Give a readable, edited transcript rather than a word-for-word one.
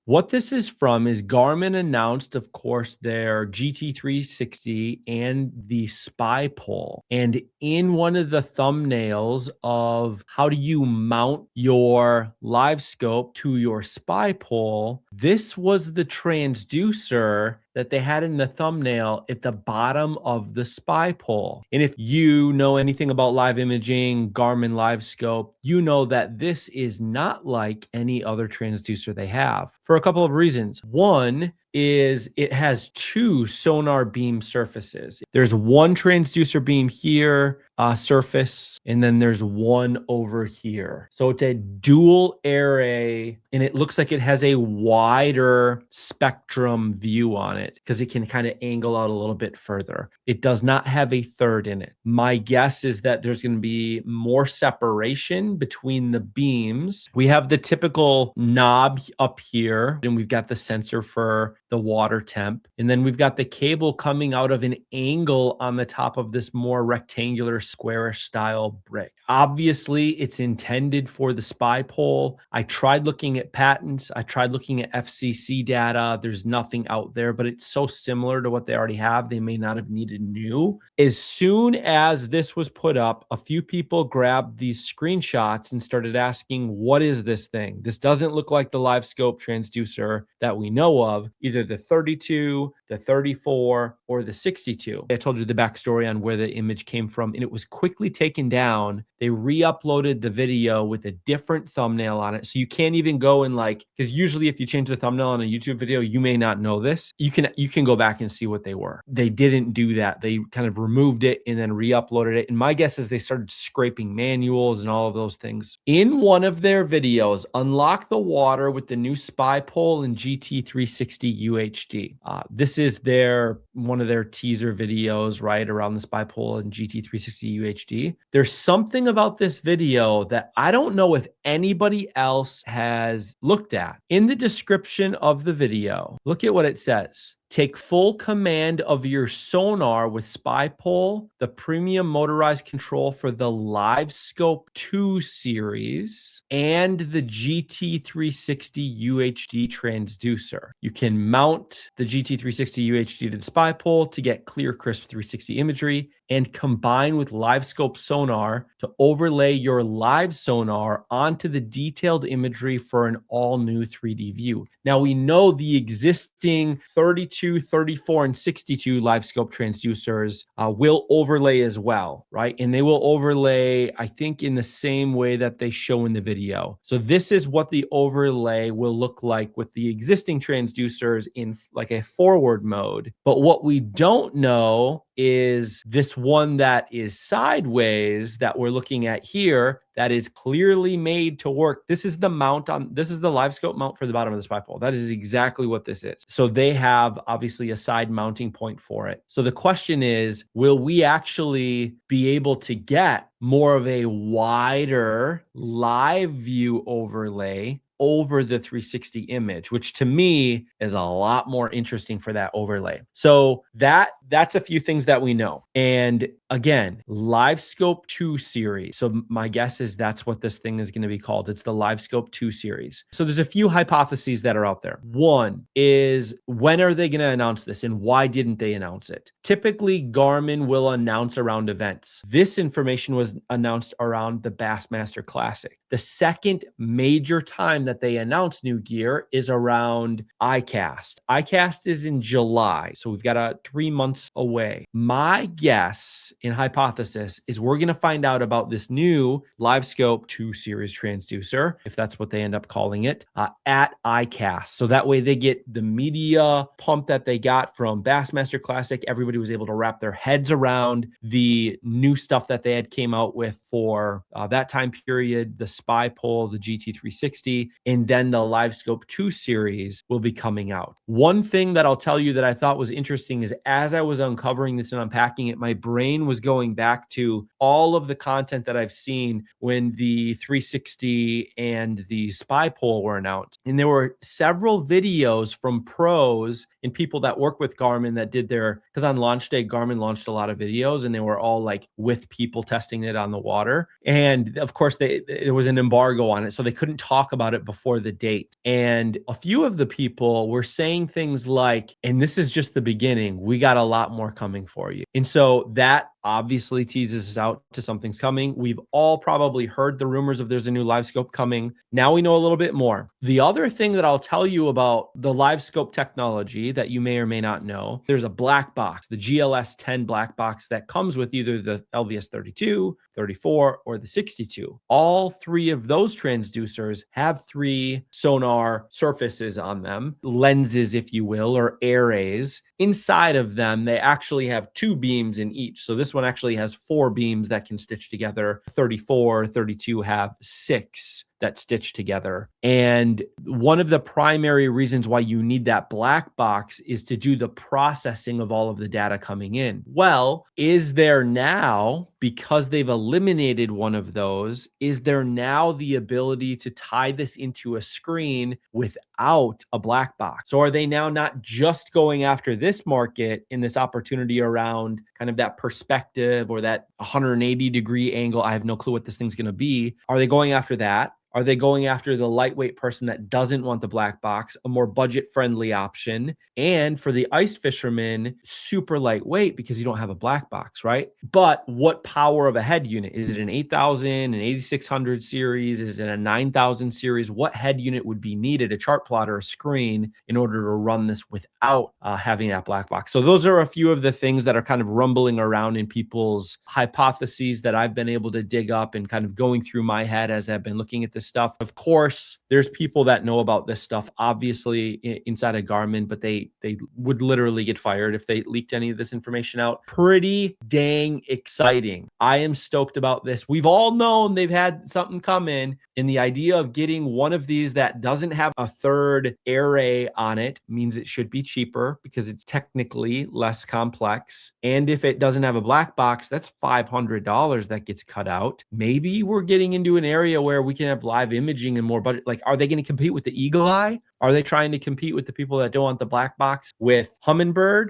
What this is from is Garmin announced, of course, their GT360 and the Spy Pole. And in one of the thumbnails of how do you mount your LiveScope to your Spy Pole, this was the transducer that they had in the thumbnail at the bottom of the Spy Pole. And if you know anything about live imaging, Garmin LiveScope, you know that this is not like any other transducer they have for a couple of reasons. One is it has two sonar beam surfaces. There's one transducer beam here, surface, and then there's one over here. So it's a dual array, and it looks like it has a wider spectrum view on it because it can kind of angle out a little bit further. It does not have a third in it. My guess is that there's going to be more separation between the beams. We have the typical knob up here, and we've got the sensor for the water temp. And then we've got the cable coming out of an angle on the top of this more rectangular squarish style brick. Obviously, it's intended for the Spy Pole. I tried looking at patents. I tried looking at FCC data. There's nothing out there, but it's so similar to what they already have. They may not have needed new. As soon as this was put up, a few people grabbed these screenshots and started asking, what is this thing? This doesn't look like the LiveScope transducer that we know of, either the 32, the 34, or the 62. I told you the backstory on where the image came from, and it was quickly taken down. They re-uploaded the video with a different thumbnail on it. So you can't even go and because usually if you change the thumbnail on a YouTube video, you may not know this. You can go back and see what they were. They didn't do that. They kind of removed it and then re-uploaded it. And my guess is they started scraping manuals and all of those things. In one of their videos, Unlock the Water with the new Spy Pole and GT360 UHD. This is one of their teaser videos, right, around the Spy Pole and GT360 UHD. There's something about this video that I don't know if anybody else has looked at. In the description of the video, look at what it says. Take full command of your sonar with Spy Pole, the premium motorized control for the LiveScope 2 series, and the GT360 UHD transducer. You can mount the GT360 UHD to the Spy Pole to get clear, crisp 360 imagery and combine with LiveScope sonar to overlay your live sonar onto the detailed imagery for an all-new 3D view. Now, we know the existing 32, 34, and 62 LiveScope transducers will overlay as well, right? And they will overlay, I think, in the same way that they show in the video. So this is what the overlay will look like with the existing transducers in like a forward mode. But what we don't know is this one that is sideways that we're looking at here that is clearly made to work. This is the LiveScope mount for the bottom of the Spy Pole. That is exactly what this is. So they have obviously a side mounting point for it. So the question is, will we actually be able to get more of a wider live view overlay over the 360 image, which to me is a lot more interesting for that overlay. So that's a few things that we know. And again, LiveScope 2 series. So my guess is that's what this thing is going to be called. It's the LiveScope 2 series. So there's a few hypotheses that are out there. One is, when are they going to announce this and why didn't they announce it? Typically, Garmin will announce around events. This information was announced around the Bassmaster Classic. The second major time that they announce new gear is around ICAST. ICAST is in July, so we've got 3 months away. My guess in hypothesis is we're going to find out about this new LiveScope 2 series transducer, if that's what they end up calling it, at ICAST. So that way they get the media pump that they got from Bassmaster Classic. Everybody was able to wrap their heads around the new stuff that they had came out with for that time period, the Spy Pole, the GT360, and then the LiveScope 2 series will be coming out. One thing that I'll tell you that I thought was interesting is as I was uncovering this and unpacking it, my brain was going back to all of the content that I've seen when the 360 and the Spy Pole were announced. And there were several videos from pros and people that work with Garmin that did because on launch day, Garmin launched a lot of videos and they were all like with people testing it on the water. And of course, there was an embargo on it, so they couldn't talk about it. before the date. And a few of the people were saying things like, and this is just the beginning, we got a lot more coming for you. And so that obviously teases us out to something's coming. We've all probably heard the rumors of there's a new LiveScope coming. Now we know a little bit more. The other thing that I'll tell you about the LiveScope technology that you may or may not know, there's a black box, the GLS 10 black box that comes with either the LVS 32, 34, or the 62. All three of those transducers have 3 sonar surfaces on them, lenses, if you will, or arrays. Inside of them, they actually have 2 beams in each. So this one actually has 4 beams that can stitch together. 34, 32 have 6 that stitch together. And one of the primary reasons why you need that black box is to do the processing of all of the data coming in. Well, is there now, because they've eliminated one of those, is there now the ability to tie this into a screen without a black box? So are they now not just going after this market in this opportunity around kind of that perspective or that 180-degree angle? I have no clue what this thing's going to be. Are they going after that? Are they going after the lightweight person that doesn't want the black box, a more budget-friendly option? And for the ice fisherman, super lightweight because you don't have a black box, right? But what power of a head unit? Is it an 8000, an 8600 series? Is it a 9000 series? What head unit would be needed, a chart plotter, a screen, in order to run this without having that black box? So those are a few of the things that are kind of rumbling around in people's hypotheses that I've been able to dig up and kind of going through my head as I've been looking at this stuff. Of course, there's people that know about this stuff, obviously inside of Garmin, but they would literally get fired if they leaked any of this information out. Pretty dang exciting. I am stoked about this. We've all known they've had something come in, and the idea of getting one of these that doesn't have a third array on it means it should be cheaper because it's technically less complex. And if it doesn't have a black box, that's $500 that gets cut out. Maybe we're getting into an area where we can have live imaging and more budget. Like, are they going to compete with the Eagle Eye? Are they trying to compete with the people that don't want the black box with Humminbird?